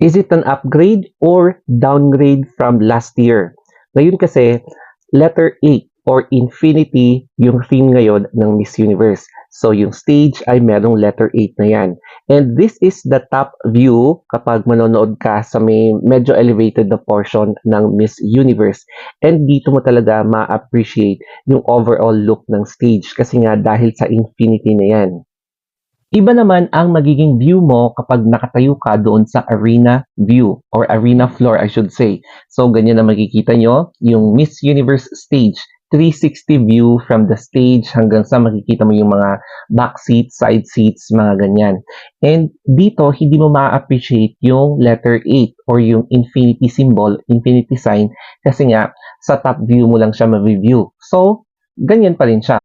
Is it an upgrade or downgrade from last year? Ngayon kasi, letter 8 or infinity yung theme ngayon ng Miss Universe. So yung stage ay merong letter 8 na yan. And this is the top view kapag manonood ka sa may medyo elevated na portion ng Miss Universe. And dito mo talaga ma-appreciate yung overall look ng stage kasi nga dahil sa infinity na yan. Iba naman ang magiging view mo kapag nakatayo ka doon sa arena view or arena floor, I should say. So, ganyan na makikita nyo yung Miss Universe stage. 360 view from the stage hanggang sa makikita mo yung mga back seats, side seats, mga ganyan. And dito, hindi mo ma-appreciate yung letter 8 or yung infinity symbol, infinity sign, kasi nga sa top view mo lang siya ma-review. So, ganyan pa rin siya.